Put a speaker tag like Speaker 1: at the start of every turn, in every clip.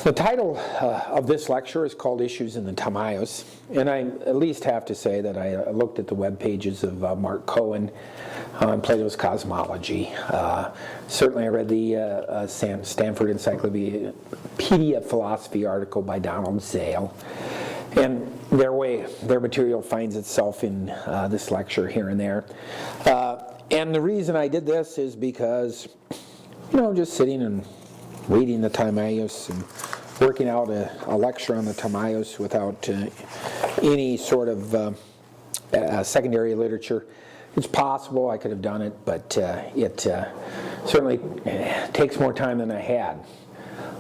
Speaker 1: The title of this lecture is called Issues in the Timaeus, and I at least have to say that I looked at the web pages of Mark Cohen on Plato's Cosmology. Certainly I read the Stanford Encyclopedia of Philosophy article by Donald Zale, and their material finds itself in this lecture here and there. And the reason I did this is because, just sitting and reading the Timaeus and working out a lecture on the Timaeus without any sort of secondary literature. It's possible I could have done it, but it certainly takes more time than I had.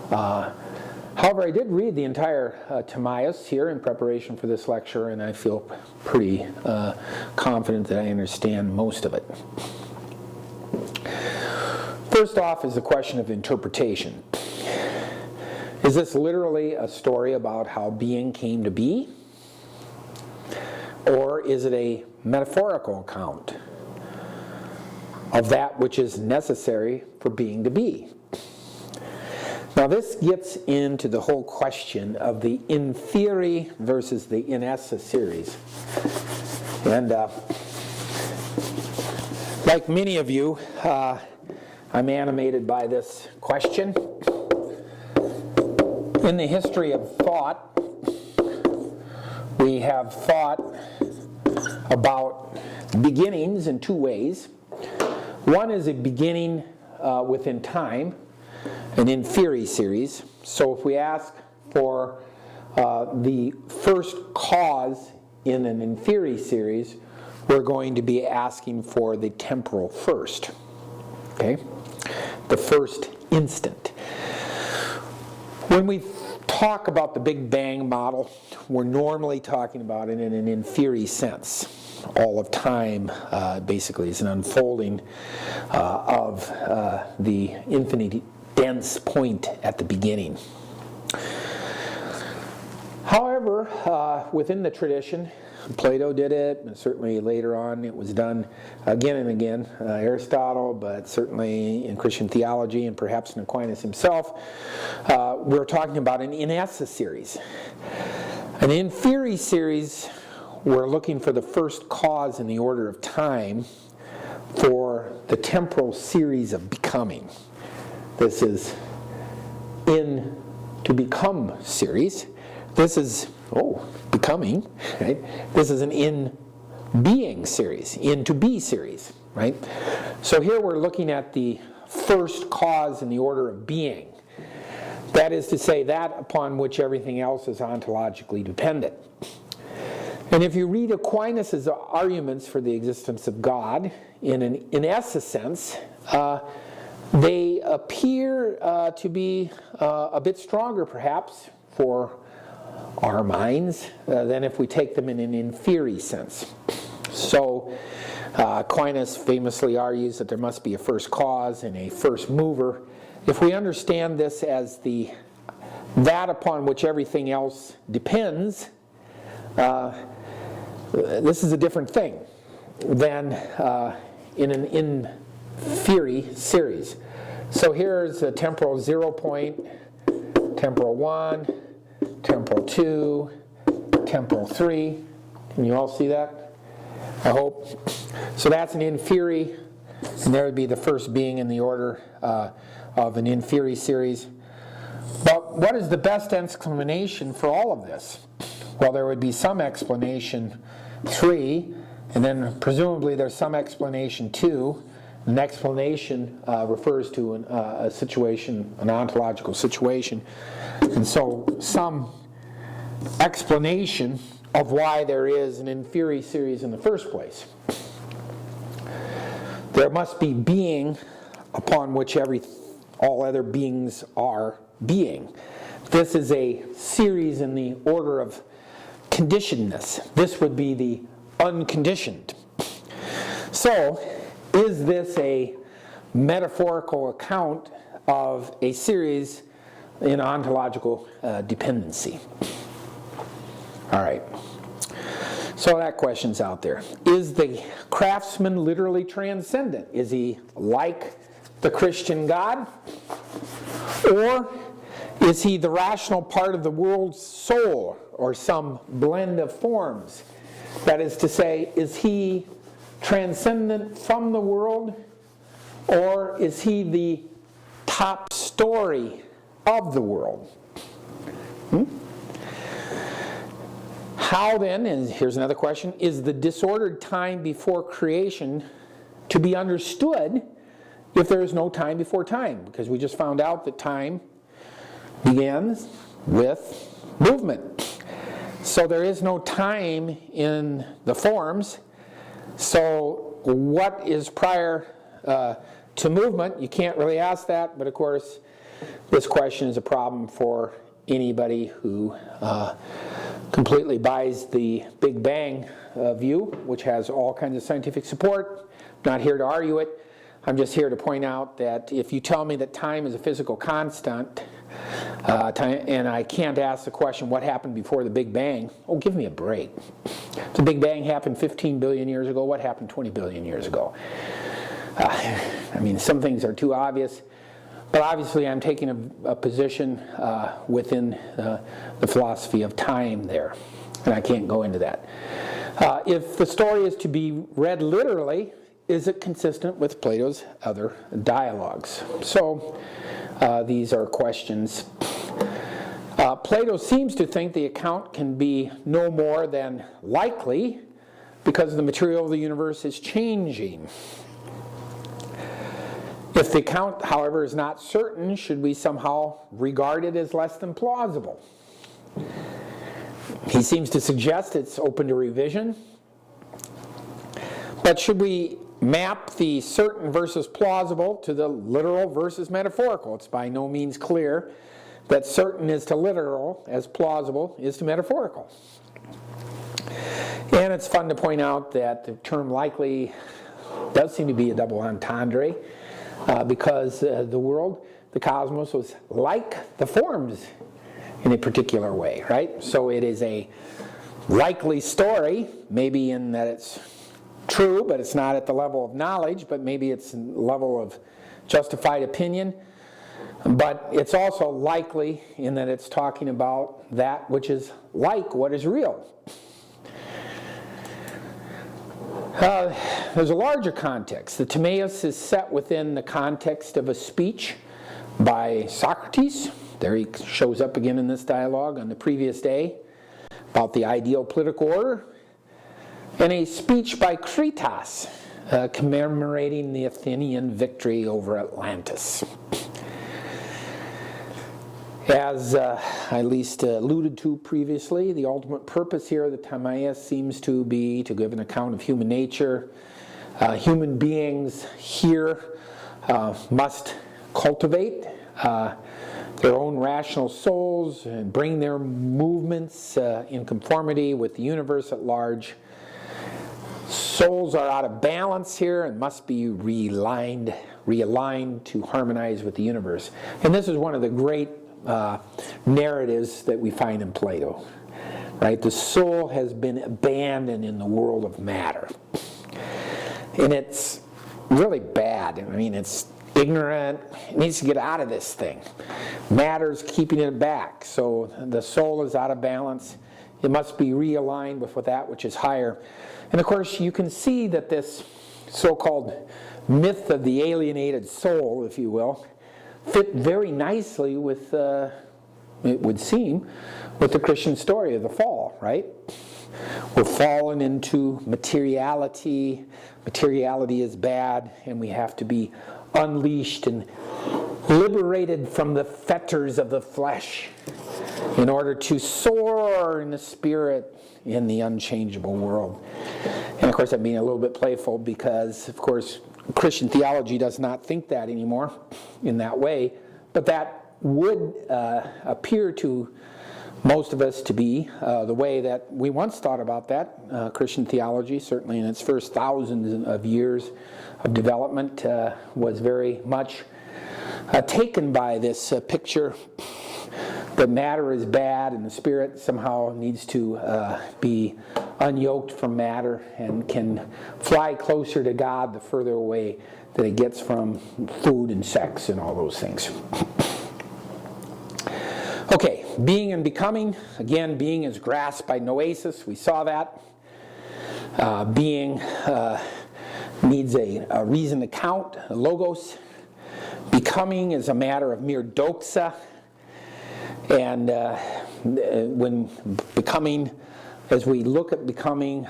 Speaker 1: However, I did read the entire Timaeus here in preparation for this lecture, and I feel pretty confident that I understand most of it. First off is the question of interpretation. Is this literally a story about how being came to be? Or is it a metaphorical account of that which is necessary for being to be? Now this gets into the whole question of the in theory versus the in esse series. And like many of you, I'm animated by this question. In the history of thought, we have thought about beginnings in two ways. One is a beginning within time, an in theory series. So if we ask for the first cause in an in theory series, we're going to be asking for the temporal first. Okay? The first instant. When we talk about the Big Bang model, we're normally talking about it in an in theory sense. All of time basically is an unfolding of the infinitely dense point at the beginning. However, within the tradition, Plato did it, and certainly later on it was done again and again. Aristotle, but certainly in Christian theology and perhaps in Aquinas himself, we're talking about an in esse series. An in theory series, we're looking for the first cause in the order of time for the temporal series of becoming. This is in to become series. This is becoming, right? This is an in being series, in to be series, right? So here we're looking at the first cause in the order of being. That is to say, that upon which everything else is ontologically dependent. And if you read Aquinas' arguments for the existence of God in an in esse sense, they appear to be a bit stronger perhaps for our minds than if we take them in an in theory sense. So Aquinas famously argues that there must be a first cause and a first mover. If we understand this as that upon which everything else depends, this is a different thing than in an in theory series. So here's a temporal 0 point, temporal 1, temporal 2, temporal 3. Can you all see that? I hope. So that's an in theory, and there would be the first being in the order of an in theory series. But what is the best explanation for all of this? Well, there would be some explanation 3, and then presumably there's some explanation 2. An explanation refers to a situation, an ontological situation. And so some explanation of why there is an in theory series in the first place. There must be being upon which all other beings are being. This is a series in the order of conditionedness. This would be the unconditioned. So, is this a metaphorical account of a series in ontological dependency? All right. So that question's out there. Is the craftsman literally transcendent? Is he like the Christian God? Or Is he the rational part of the world's soul, or some blend of forms? That is to say, is he transcendent from the world, or is he the top story of the world? How then, and here's another question, is the disordered time before creation to be understood if there is no time before time? Because we just found out that time begins with movement. So there is no time in the forms. So what is prior to movement? You can't really ask that, but of course this question is a problem for anybody who completely buys the Big Bang view, which has all kinds of scientific support. I'm not here to argue it. I'm just here to point out that if you tell me that time is a physical constant, and I can't ask the question, what happened before the Big Bang? Oh, give me a break. The Big Bang happened 15 billion years ago. What happened 20 billion years ago? I mean, some things are too obvious. But obviously I'm taking a position within the philosophy of time there, and I can't go into that. If the story is to be read literally, is it consistent with Plato's other dialogues? So these are questions. Plato seems to think the account can be no more than likely because the material of the universe is changing. If the account, however, is not certain, should we somehow regard it as less than plausible? He seems to suggest it's open to revision. But should we map the certain versus plausible to the literal versus metaphorical? It's by no means clear that certain is to literal as plausible is to metaphorical. And it's fun to point out that the term likely does seem to be a double entendre. Because the world, the cosmos, was like the forms in a particular way, right? So it is a likely story, maybe in that it's true, but it's not at the level of knowledge, but maybe it's a level of justified opinion. But it's also likely in that it's talking about that which is like what is real. There's a larger context. The Timaeus is set within the context of a speech by Socrates. There he shows up again in this dialogue on the previous day about the ideal political order. And a speech by Kritos commemorating the Athenian victory over Atlantis. As I at least alluded to previously, the ultimate purpose here of the Timaeus seems to be to give an account of human nature. Human beings here must cultivate their own rational souls and bring their movements in conformity with the universe at large. Souls are out of balance here and must be realigned to harmonize with the universe. And this is one of the great narratives that we find in Plato, right? The soul has been abandoned in the world of matter, and it's really bad. I mean, it's ignorant. It needs to get out of this thing. Matter's keeping it back, so the soul is out of balance. It must be realigned with that which is higher. And of course, you can see that this so-called myth of the alienated soul, if you will, fit very nicely with, it would seem, with the Christian story of the fall, right? We're fallen into materiality. Materiality is bad, and we have to be unleashed and liberated from the fetters of the flesh in order to soar in the spirit in the unchangeable world. And of course, I'm being a little bit playful because, of course, Christian theology does not think that anymore in that way, but that would appear to most of us to be the way that we once thought about that. Christian theology, certainly in its first thousands of years of development, was very much taken by this picture that matter is bad and the spirit somehow needs to be unyoked from matter and can fly closer to God the further away that it gets from food and sex and all those things. Being and becoming, again, being is grasped by noesis, we saw that. Being needs a reason to count, a logos. Becoming is a matter of mere doxa. And when becoming, as we look at becoming,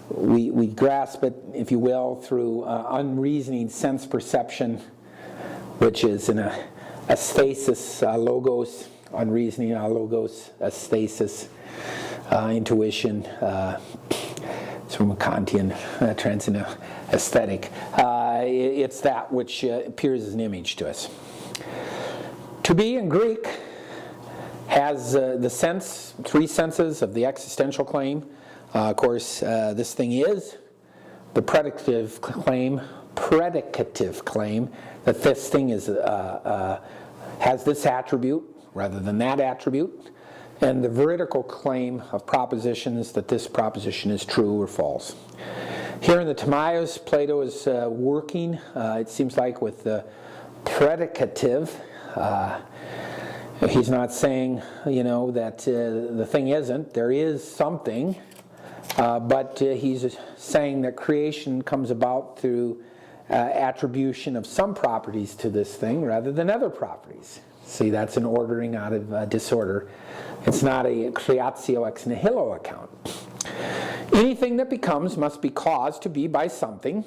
Speaker 1: we grasp it, if you will, through unreasoning sense perception, which is in a aesthesis, logos, unreasoning, logos, aesthesis, intuition. It's from a Kantian transcendent aesthetic. It's that which appears as an image to us. To be in Greek has the sense, three senses of the existential claim. Of course, this thing is the predicative claim that this thing is has this attribute rather than that attribute, and the veridical claim of propositions that this proposition is true or false. Here in the Timaeus, Plato is working, it seems like, with the predicative. He's not saying, that the thing isn't. There is something, but he's saying that creation comes about through attribution of some properties to this thing rather than other properties. See, that's an ordering out of disorder. It's not a creatio ex nihilo account. Anything that becomes must be caused to be by something,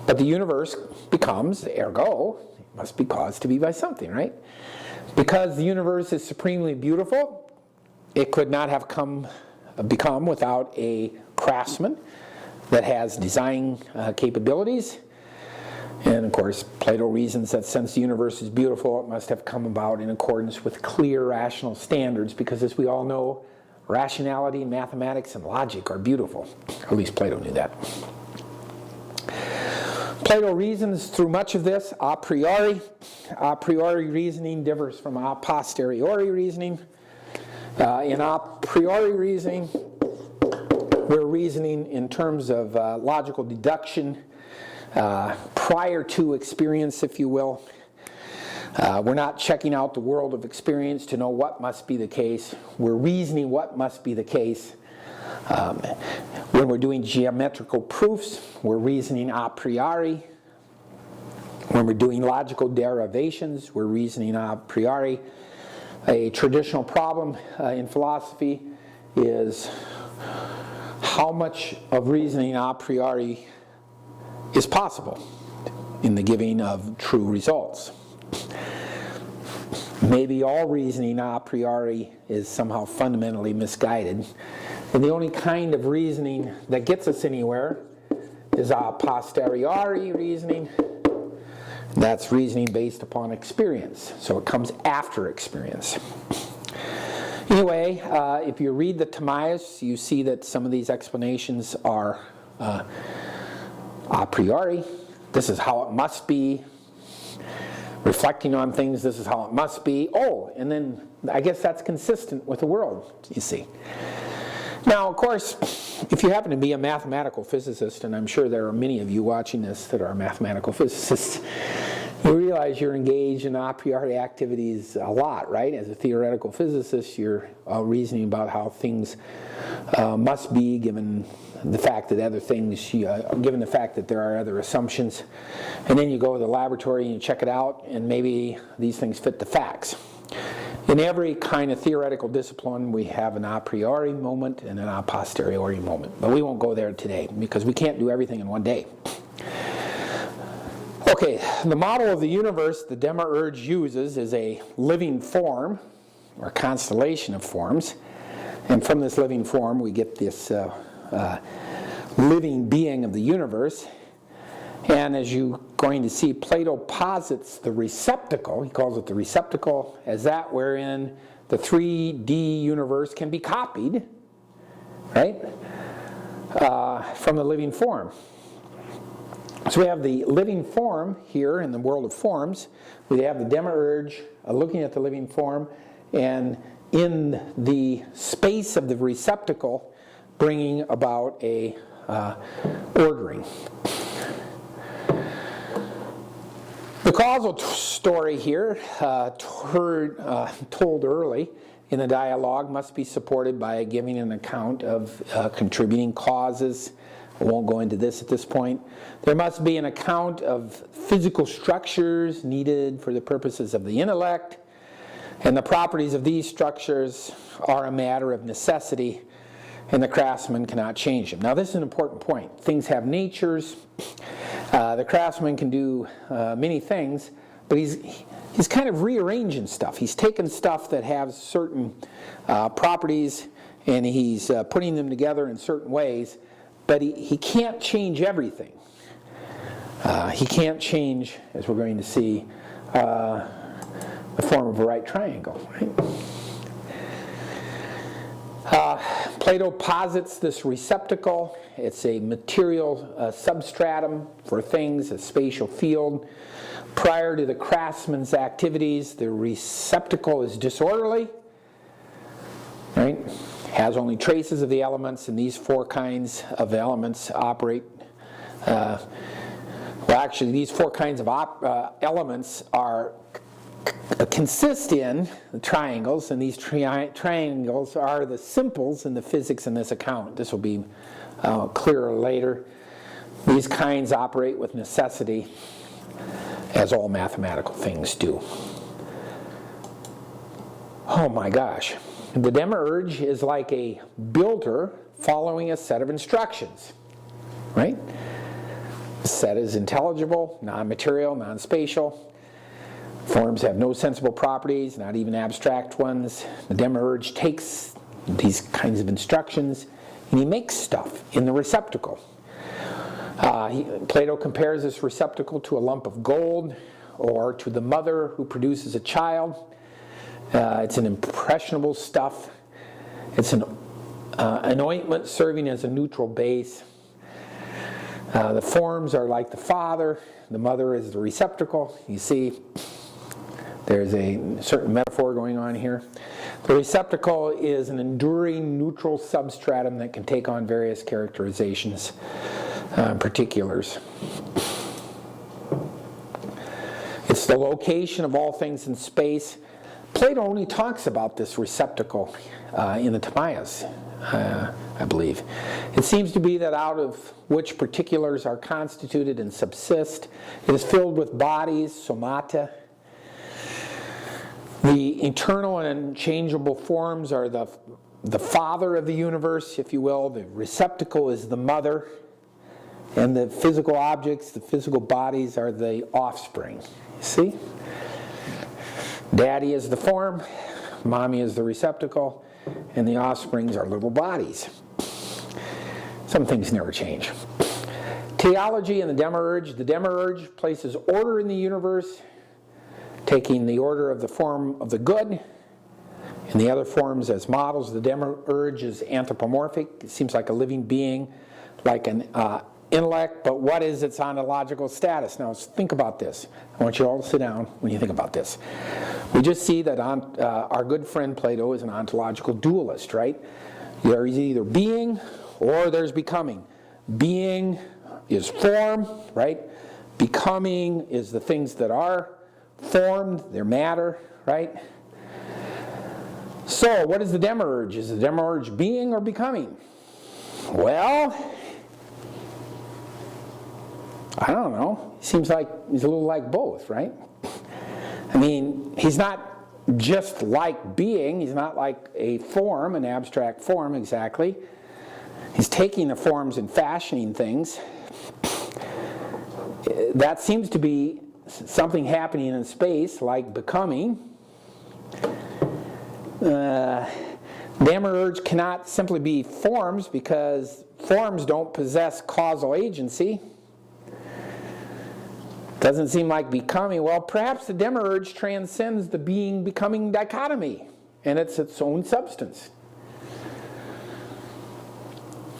Speaker 1: but the universe becomes, ergo, it must be caused to be by something, right? Because the universe is supremely beautiful, it could not have become without a craftsman that has design capabilities. And of course, Plato reasons that since the universe is beautiful, it must have come about in accordance with clear rational standards, because as we all know, rationality, mathematics, and logic are beautiful. At least Plato knew that. Plato reasons through much of this a priori. A priori reasoning differs from a posteriori reasoning. In a priori reasoning, we're reasoning in terms of logical deduction, prior to experience, if you will. We're not checking out the world of experience to know what must be the case. We're reasoning what must be the case. When we're doing geometrical proofs, we're reasoning a priori. When we're doing logical derivations, we're reasoning a priori. A traditional problem in philosophy is how much of reasoning a priori is possible in the giving of true results. Maybe all reasoning a priori is somehow fundamentally misguided, and the only kind of reasoning that gets us anywhere is a posteriori reasoning. That's reasoning based upon experience, so it comes after experience. Anyway, if you read the Timaeus, you see that some of these explanations are a priori. This is how it must be. Reflecting on things, this is how it must be. Oh, and then I guess that's consistent with the world, you see. Now, of course, if you happen to be a mathematical physicist, and I'm sure there are many of you watching this that are mathematical physicists, you realize you're engaged in a priori activities a lot, right? As a theoretical physicist, you're reasoning about how things must be given the fact that other things, given the fact that there are other assumptions. And then you go to the laboratory and you check it out, and maybe these things fit the facts. In every kind of theoretical discipline, we have an a priori moment and an a posteriori moment. But we won't go there today, because we can't do everything in one day. Okay, the model of the universe the Demiurge uses is a living form, or constellation of forms. And from this living form, we get this living being of the universe. And as you're going to see, Plato posits the receptacle, he calls it the receptacle, as that wherein the 3D universe can be copied, right, from the living form. So we have the living form here in the world of forms. We have the Demiurge looking at the living form, and in the space of the receptacle bringing about a The causal story here, told early in the dialogue, must be supported by giving an account of contributing causes. I won't go into this at this point. There must be an account of physical structures needed for the purposes of the intellect, and the properties of these structures are a matter of necessity, and the craftsman cannot change them. Now this is an important point. Things have natures. The craftsman can do many things, but he's kind of rearranging stuff. He's taken stuff that has certain properties and he's putting them together in certain ways, but he can't change everything. He can't change, as we're going to see, the form of a right triangle. Right? Plato posits this receptacle. It's a material substratum for things, a spatial field. Prior to the craftsman's activities, the receptacle is disorderly, right? Has only traces of the elements, and these four kinds of elements operate. These four kinds of elements consist in the triangles, and these triangles are the simples in the physics in this account. This will be clearer later. These kinds operate with necessity, as all mathematical things do. Oh my gosh. The Demiurge is like a builder following a set of instructions, right? The set is intelligible, non-material, non-spatial. Forms have no sensible properties, not even abstract ones. The Demiurge takes these kinds of instructions and he makes stuff in the receptacle. Plato compares this receptacle to a lump of gold or to the mother who produces a child. It's an impressionable stuff. It's an ointment serving as a neutral base. The forms are like the father. The mother is the receptacle. You see, there's a certain metaphor going on here. The receptacle is an enduring neutral substratum that can take on various characterizations, particulars. It's the location of all things in space. Plato only talks about this receptacle in the Timaeus, I believe. It seems to be that out of which particulars are constituted and subsist. It is filled with bodies, somata. The eternal and unchangeable forms are the father of the universe, if you will. The receptacle is the mother. And the physical objects, the physical bodies, are the offspring. You see? Daddy is the form, mommy is the receptacle, and the offsprings are little bodies. Some things never change. Theology and the Demiurge places order in the universe, taking the order of the form of the good and the other forms as models. The Demiurge is anthropomorphic. It seems like a living being, like an intellect, but what is its ontological status? Now think about this. I want you all to sit down when you think about this. We just see that our good friend Plato is an ontological dualist, right? There is either being or there's becoming. Being is form, right? Becoming is the things that are formed, they're matter, right? So what is the Demiurge? Is the Demiurge being or becoming? Well, I don't know. Seems like he's a little like both, right? I mean, he's not just like being. He's not like a form, an abstract form exactly. He's taking the forms and fashioning things. That seems to be something happening in space, like becoming. Demiurge cannot simply be forms because forms don't possess causal agency. Doesn't seem like becoming. Well, perhaps the Demiurge transcends the being-becoming dichotomy, and it's its own substance.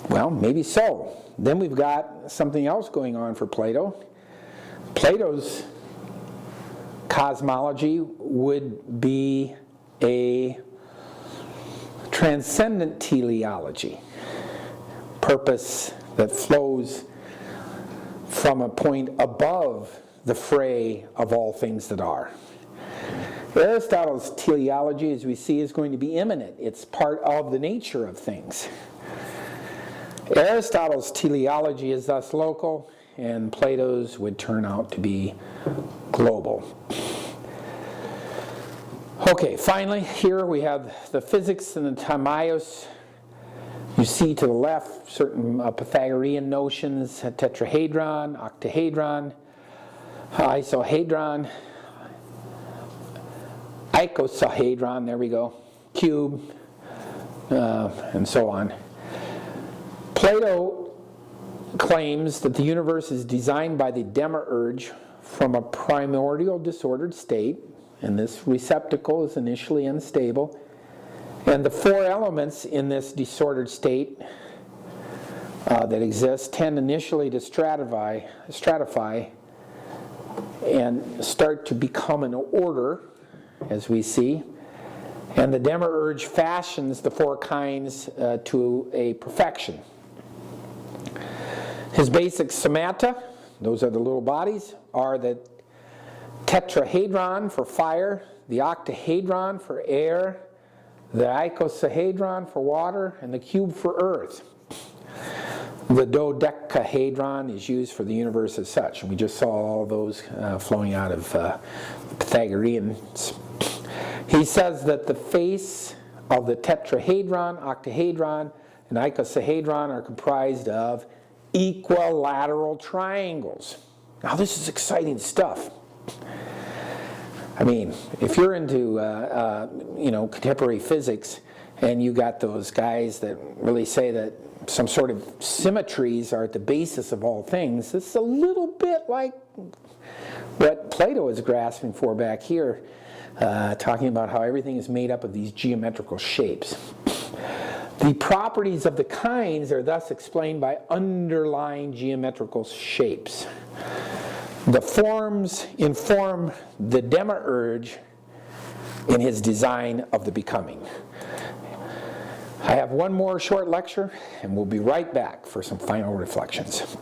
Speaker 1: Well, maybe so. Then we've got something else going on for Plato. Plato's cosmology would be a transcendent teleology, purpose that flows from a point above the fray of all things that are. Aristotle's teleology, as we see, is going to be immanent. It's part of the nature of things. Aristotle's teleology is thus local, and Plato's would turn out to be global. Okay, finally, here we have the physics and the Timaeus. You see to the left certain Pythagorean notions, tetrahedron, octahedron, isohedron, icosahedron, there we go, cube, and so on. Plato claims that the universe is designed by the Demiurge from a primordial disordered state, and this receptacle is initially unstable, and the four elements in this disordered state that exist tend initially to stratify and start to become an order, as we see, and the Demiurge fashions the four kinds to a perfection. His basic schemata, those are the little bodies, are the tetrahedron for fire, the octahedron for air, the icosahedron for water, and the cube for earth. The dodecahedron is used for the universe as such, and we just saw all those flowing out of Pythagoreans. He says that the face of the tetrahedron, octahedron, and icosahedron are comprised of equilateral triangles. Now this is exciting stuff. I mean, if you're into contemporary physics, and you got those guys that really say that some sort of symmetries are at the basis of all things, it's a little bit like what Plato is grasping for back here, talking about how everything is made up of these geometrical shapes. The properties of the kinds are thus explained by underlying geometrical shapes. The forms inform the Demiurge in his design of the becoming. I have one more short lecture, and we'll be right back for some final reflections.